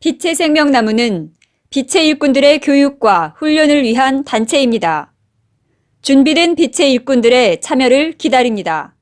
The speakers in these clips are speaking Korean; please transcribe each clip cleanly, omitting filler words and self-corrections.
빛의 생명나무는 빛의 일꾼들의 교육과 훈련을 위한 단체입니다. 준비된 빛의 일꾼들의 참여를 기다립니다.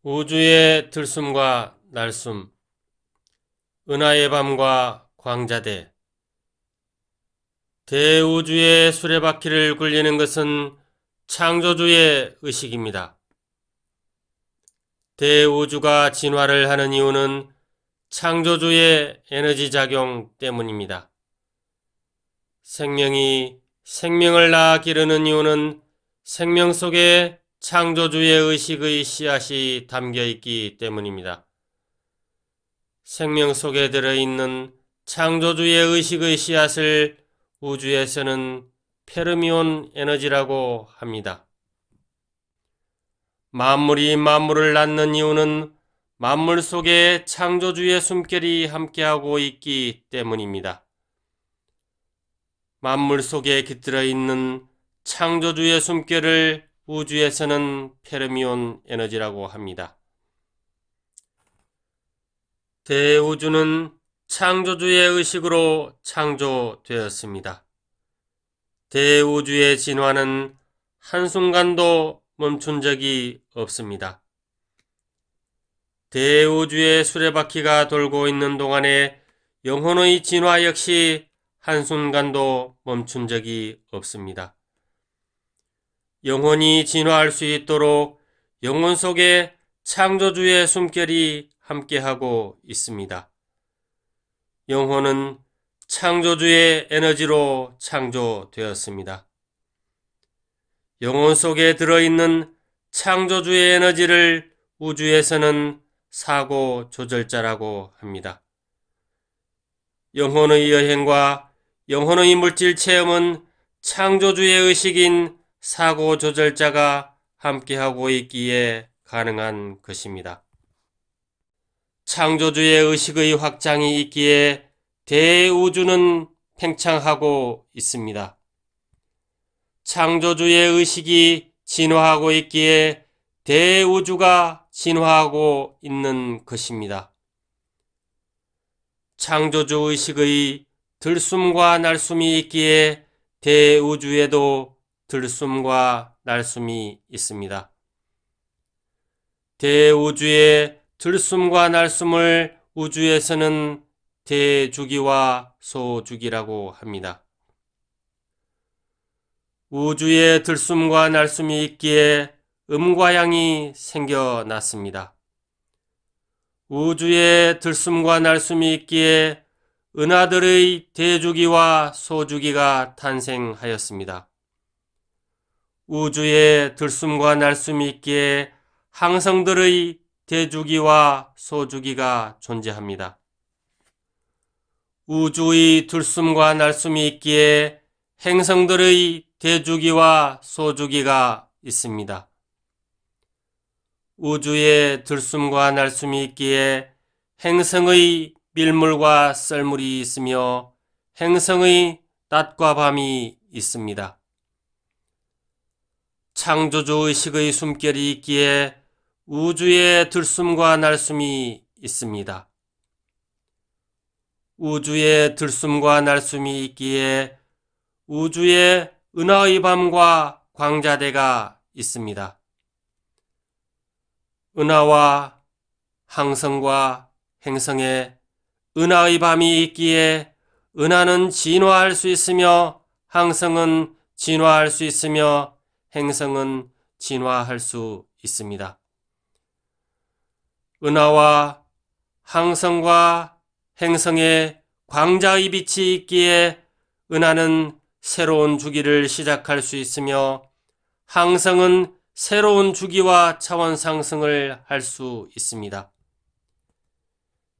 우주의 들숨과 날숨, 은하의 밤과 광자대. 대우주의 수레바퀴를 굴리는 것은 창조주의 의식입니다. 대우주가 진화를 하는 이유는 창조주의 에너지 작용 때문입니다. 생명이 생명을 낳아 기르는 이유는 생명 속에 창조주의 의식의 씨앗이 담겨 있기 때문입니다. 생명 속에 들어있는 창조주의 의식의 씨앗을 우주에서는 페르미온 에너지라고 합니다. 만물이 만물을 낳는 이유는 만물 속에 창조주의 숨결이 함께하고 있기 때문입니다. 만물 속에 깃들어 있는 창조주의 숨결을 우주에서는 페르미온 에너지라고 합니다. 대우주는 창조주의 의식으로 창조되었습니다. 대우주의 진화는 한순간도 멈춘 적이 없습니다. 대우주의 수레바퀴가 돌고 있는 동안에 영혼의 진화 역시 한순간도 멈춘 적이 없습니다. 영혼이 진화할 수 있도록 영혼 속에 창조주의 숨결이 함께하고 있습니다. 영혼은 창조주의 에너지로 창조되었습니다. 영혼 속에 들어있는 창조주의 에너지를 우주에서는 사고 조절자라고 합니다. 영혼의 여행과 영혼의 물질 체험은 창조주의 의식인 사고 조절자가 함께하고 있기에 가능한 것입니다. 창조주의 의식의 확장이 있기에 대우주는 팽창하고 있습니다. 창조주의 의식이 진화하고 있기에 대우주가 진화하고 있는 것입니다. 창조주 의식의 들숨과 날숨이 있기에 대우주에도 들숨과 날숨이 있습니다. 대우주의 들숨과 날숨을 우주에서는 대주기와 소주기라고 합니다. 우주에 들숨과 날숨이 있기에 음과 양이 생겨났습니다. 우주에 들숨과 날숨이 있기에 은하들의 대주기와 소주기가 탄생하였습니다. 우주에 들숨과 날숨이 있기에 항성들의 대주기와 소주기가 존재합니다. 우주의 들숨과 날숨이 있기에 행성들의 대주기와 소주기가 있습니다. 우주에 들숨과 날숨이 있기에 행성의 밀물과 썰물이 있으며 행성의 낮과 밤이 있습니다. 창조주 의식의 숨결이 있기에 우주에 들숨과 날숨이 있습니다. 우주에 들숨과 날숨이 있기에 우주에 은하의 밤과 광자대가 있습니다. 은하와 항성과 행성에 은하의 밤이 있기에 은하는 진화할 수 있으며 항성은 진화할 수 있으며 행성은 진화할 수 있습니다. 은하와 항성과 행성에 광자의 빛이 있기에 은하는 새로운 주기를 시작할 수 있으며 항성은 새로운 주기와 차원 상승을 할 수 있습니다.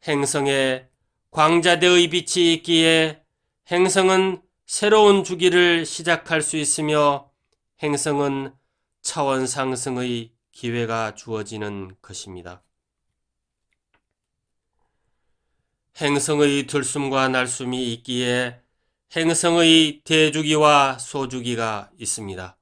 행성에 광자대의 빛이 있기에 행성은 새로운 주기를 시작할 수 있으며 행성은 차원 상승의 기회가 주어지는 것입니다. 행성의 들숨과 날숨이 있기에 행성의 대주기와 소주기가 있습니다.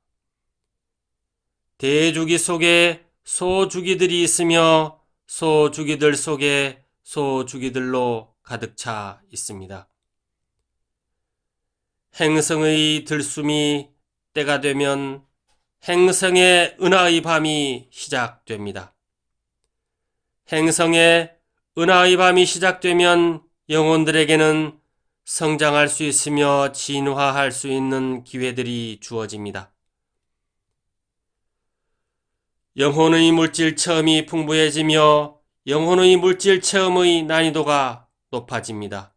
대주기 속에 소주기들이 있으며 소주기들 속에 소주기들로 가득 차 있습니다. 행성의 들숨이 때가 되면 행성의 은하의 밤이 시작됩니다. 행성의 은하의 밤이 시작되면 영혼들에게는 성장할 수 있으며 진화할 수 있는 기회들이 주어집니다. 영혼의 물질 체험이 풍부해지며 영혼의 물질 체험의 난이도가 높아집니다.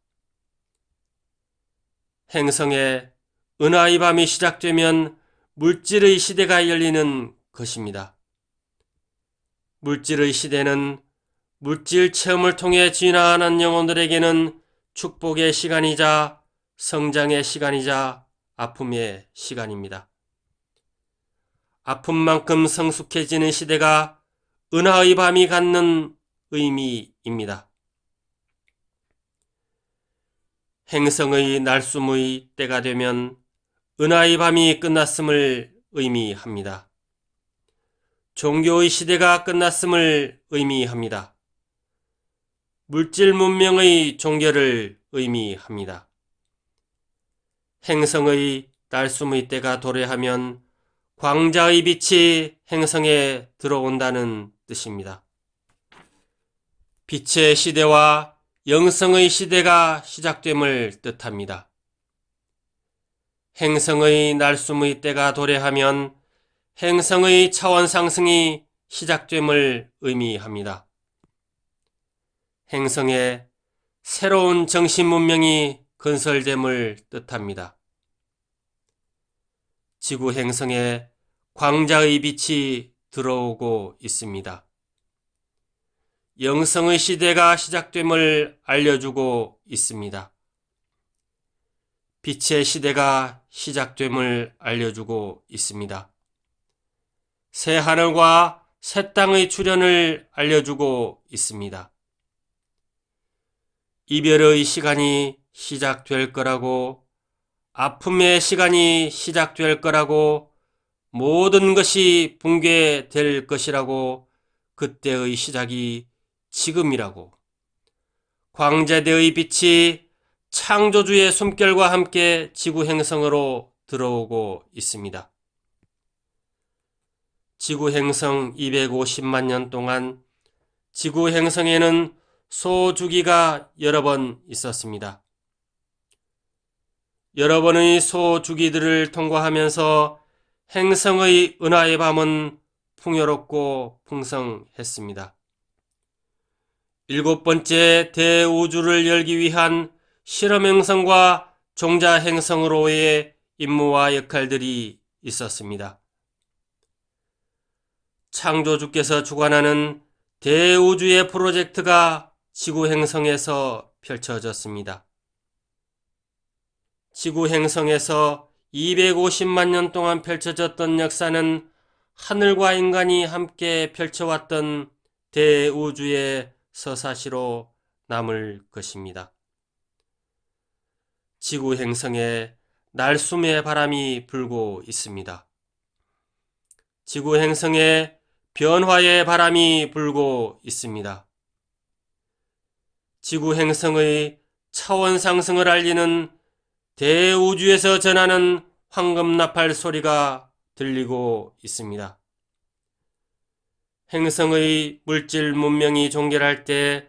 행성의 은하의 밤이 시작되면 물질의 시대가 열리는 것입니다. 물질의 시대는 물질 체험을 통해 진화하는 영혼들에게는 축복의 시간이자 성장의 시간이자 아픔의 시간입니다. 아픔만큼 성숙해지는 시대가 은하의 밤이 갖는 의미입니다. 행성의 날숨의 때가 되면 은하의 밤이 끝났음을 의미합니다. 종교의 시대가 끝났음을 의미합니다. 물질 문명의 종결을 의미합니다. 행성의 날숨의 때가 도래하면 광자의 빛이 행성에 들어온다는 뜻입니다. 빛의 시대와 영성의 시대가 시작됨을 뜻합니다. 행성의 날숨의 때가 도래하면 행성의 차원 상승이 시작됨을 의미합니다. 행성에 새로운 정신 문명이 건설됨을 뜻합니다. 지구 행성에 광자의 빛이 들어오고 있습니다. 영성의 시대가 시작됨을 알려주고 있습니다. 빛의 시대가 시작됨을 알려주고 있습니다. 새 하늘과 새 땅의 출현을 알려주고 있습니다. 이별의 시간이 시작될 거라고, 아픔의 시간이 시작될 거라고, 모든 것이 붕괴될 것이라고, 그때의 시작이 지금이라고, 광자대의 빛이 창조주의 숨결과 함께 지구 행성으로 들어오고 있습니다. 지구 행성 250만 년 동안 지구 행성에는 소주기가 여러 번 있었습니다. 여러 번의 소주기들을 통과하면서 행성의 은하의 밤은 풍요롭고 풍성했습니다. 7번째 대우주를 열기 위한 실험행성과 종자행성으로의 임무와 역할들이 있었습니다. 창조주께서 주관하는 대우주의 프로젝트가 지구 행성에서 펼쳐졌습니다. 지구 행성에서 250만 년 동안 펼쳐졌던 역사는 하늘과 인간이 함께 펼쳐왔던 대우주의 서사시로 남을 것입니다. 지구 행성에 날숨의 바람이 불고 있습니다. 지구 행성에 변화의 바람이 불고 있습니다. 지구 행성의 차원 상승을 알리는 대우주에서 전하는 황금나팔 소리가 들리고 있습니다. 행성의 물질 문명이 종결할 때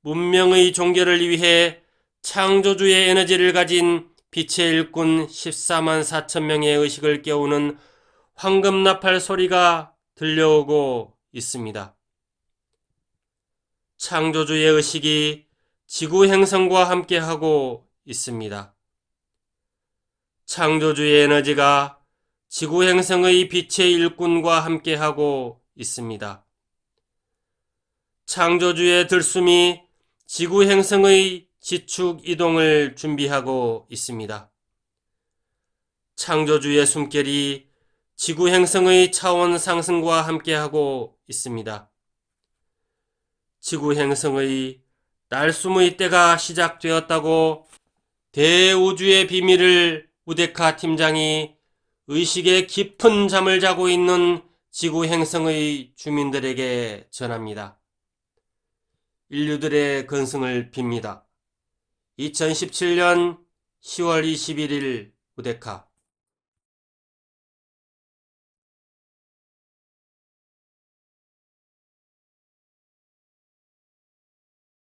문명의 종결을 위해 창조주의 에너지를 가진 빛의 일꾼 14만 4천 명의 의식을 깨우는 황금나팔 소리가 들려오고 있습니다. 창조주의 의식이 지구 행성과 함께하고 있습니다. 창조주의 에너지가 지구 행성의 빛의 일꾼과 함께하고 있습니다. 창조주의 들숨이 지구 행성의 지축 이동을 준비하고 있습니다. 창조주의 숨결이 지구 행성의 차원 상승과 함께하고 있습니다. 지구 행성의 날숨의 때가 시작되었다고 대우주의 비밀을 우데카 팀장이 의식의 깊은 잠을 자고 있는 지구 행성의 주민들에게 전합니다. 인류들의 건승을 빕니다. 2017년 10월 21일 우데카